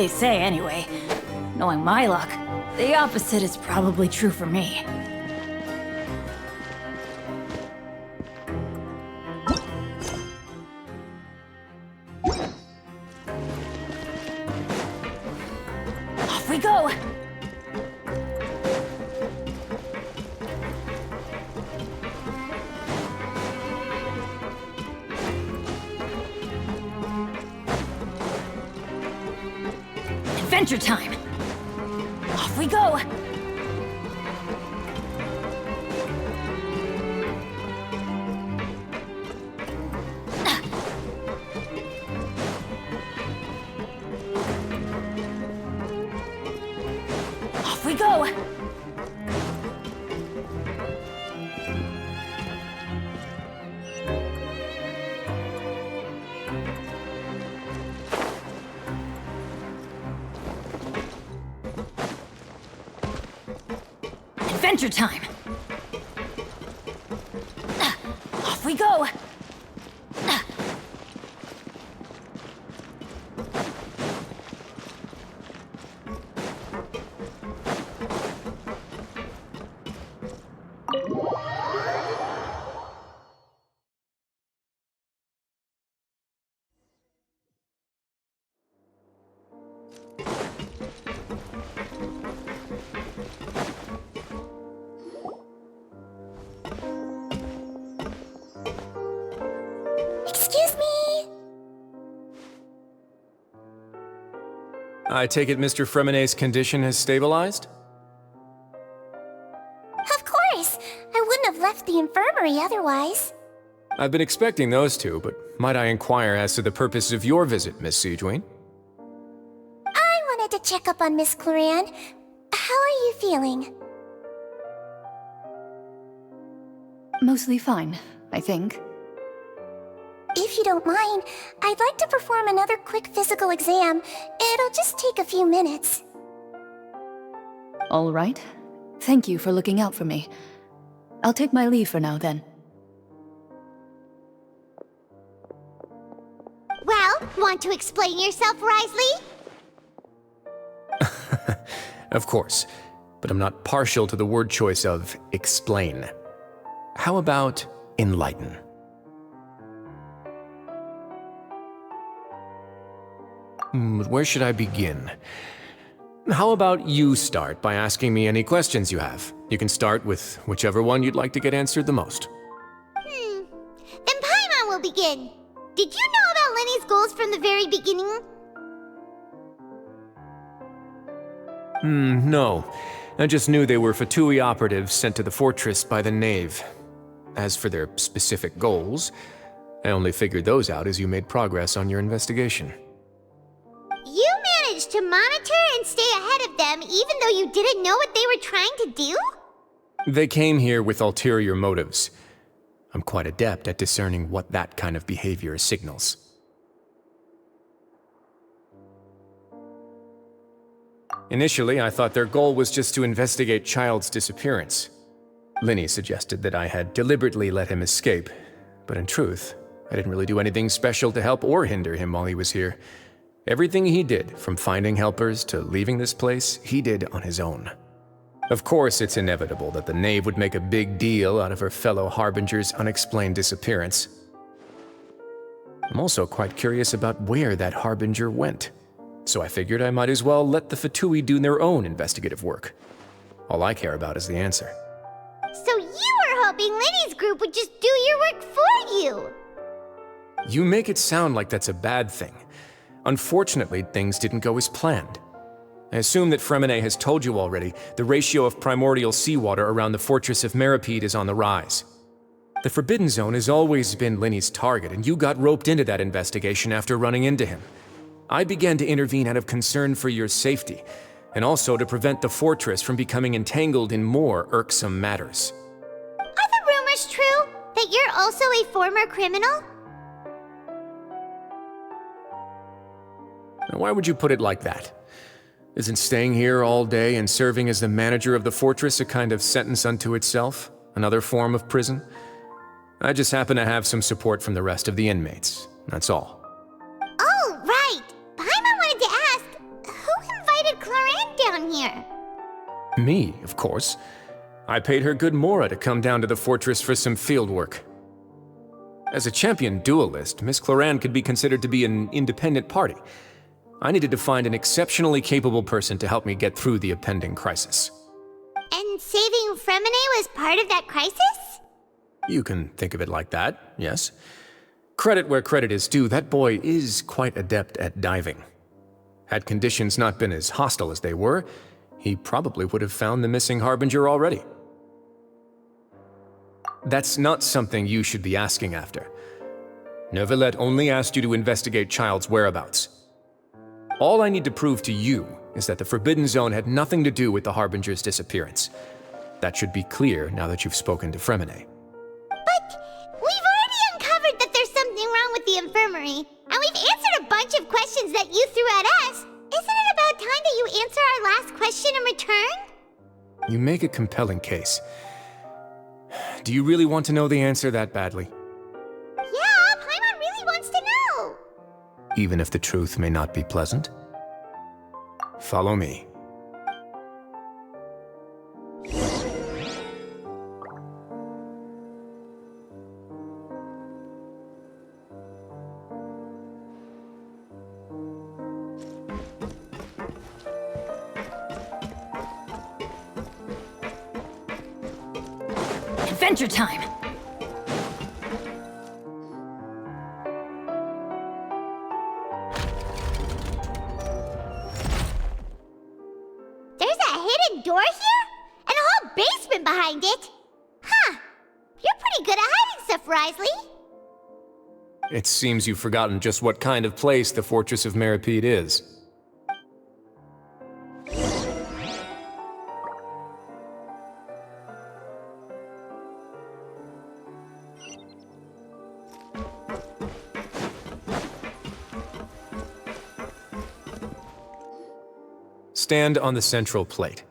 they say anyway. Knowing my luck, the opposite is probably true for me. Off we go! Adventure time! Off we go! Off we go! Adventure time! Off we go! Excuse me! I take it Mr. Fremonet's condition has stabilized? Of course! I wouldn't have left the infirmary otherwise. I've been expecting those two, but might I inquire as to the purpose of your visit, Miss Sejuane? I wanted to check up on Miss Cloran. How are you feeling? Mostly fine, I think. If you don't mind, I'd like to perform another quick physical exam. It'll just take a few minutes. All right. Thank you for looking out for me. I'll take my leave for now, then. Well, want to explain yourself, Wriothesley? Of course, but I'm not partial to the word choice of explain. How about enlighten? Where should I begin? How about you start by asking me any questions you have? You can start with whichever one you'd like to get answered the most. Then Paimon will begin. Did you know about Lenny's goals from the very beginning? No. I just knew they were Fatui operatives sent to the fortress by the Knave. As for their specific goals, I only figured those out as you made progress on your investigation. You managed to monitor and stay ahead of them even though you didn't know what they were trying to do? They came here with ulterior motives. I'm quite adept at discerning what that kind of behavior signals. Initially, I thought their goal was just to investigate Child's disappearance. Linny suggested that I had deliberately let him escape, but in truth, I didn't really do anything special to help or hinder him while he was here. Everything he did, from finding helpers to leaving this place, he did on his own. Of course, it's inevitable that the Knave would make a big deal out of her fellow Harbinger's unexplained disappearance. I'm also quite curious about where that Harbinger went, so I figured I might as well let the Fatui do their own investigative work. All I care about is the answer. So you were hoping Lenny's group would just do your work for you? You make it sound like that's a bad thing. Unfortunately, things didn't go as planned. I assume that Fremonet has told you already the ratio of primordial seawater around the fortress of Meripede is on the rise. The Forbidden Zone has always been Linny's target, and you got roped into that investigation after running into him. I began to intervene out of concern for your safety, and also to prevent the fortress from becoming entangled in more irksome matters. Are the rumors true that you're also a former criminal? Now, why would you put it like that? Isn't staying here all day and serving as the manager of the fortress a kind of sentence unto itself? Another form of prison? I just happen to have some support from the rest of the inmates. That's all. Oh, right. Paimon wanted to ask, Me, of course. I paid her good mora to come down to the fortress for some field work. As a champion duelist, Miss Cloran could be considered to be an independent party. I needed to find an exceptionally capable person to help me get through the impending crisis. And saving Fremine was part of that crisis? You can think of it like that, yes. Credit where credit is due, that boy is quite adept at diving. Had conditions not been as hostile as they were, he probably would have found the missing Harbinger already. That's not something you should be asking after. Neuvillette only asked you to investigate Child's whereabouts. All I need to prove to you is that the Forbidden Zone had nothing to do with the Harbinger's disappearance. That should be clear now that you've spoken to Fremine. But we've already uncovered that there's something wrong with the infirmary, and we've answered a bunch of questions that you threw at us. Isn't it about time that you answer our last question in return? You make a compelling case. Do you really want to know the answer that badly? Yeah, Paimon really wants to know. Even if the truth may not be pleasant? Follow me. Adventure time! There's a hidden door here? And a whole basement behind it? Huh. You're pretty good at hiding stuff, Wriothesley. It seems you've forgotten just what kind of place the Fortress of Meripede is. Stand on the central plate.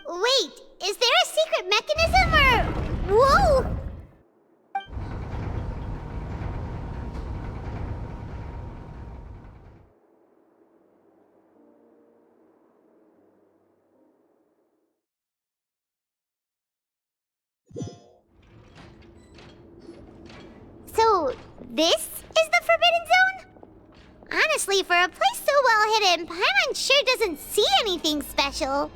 Wait, is there a secret mechanism or... Whoa! So, this is the Forbidden Zone? Honestly, for a place so well hidden, Paimon sure doesn't see anything special.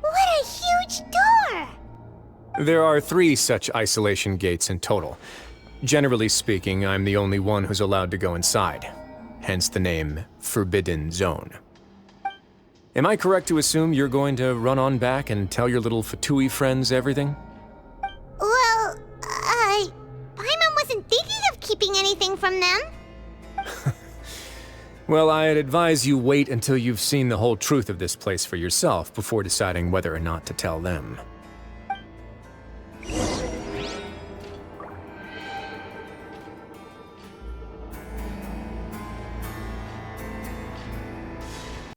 What a huge door! There are 3 such isolation gates in total. Generally speaking, I'm the only one who's allowed to go inside. Hence the name Forbidden Zone. Am I correct to assume you're going to run on back and tell your little Fatui friends everything? Well, Paimon wasn't thinking of keeping anything from them. Well, I'd advise you wait until you've seen the whole truth of this place for yourself before deciding whether or not to tell them.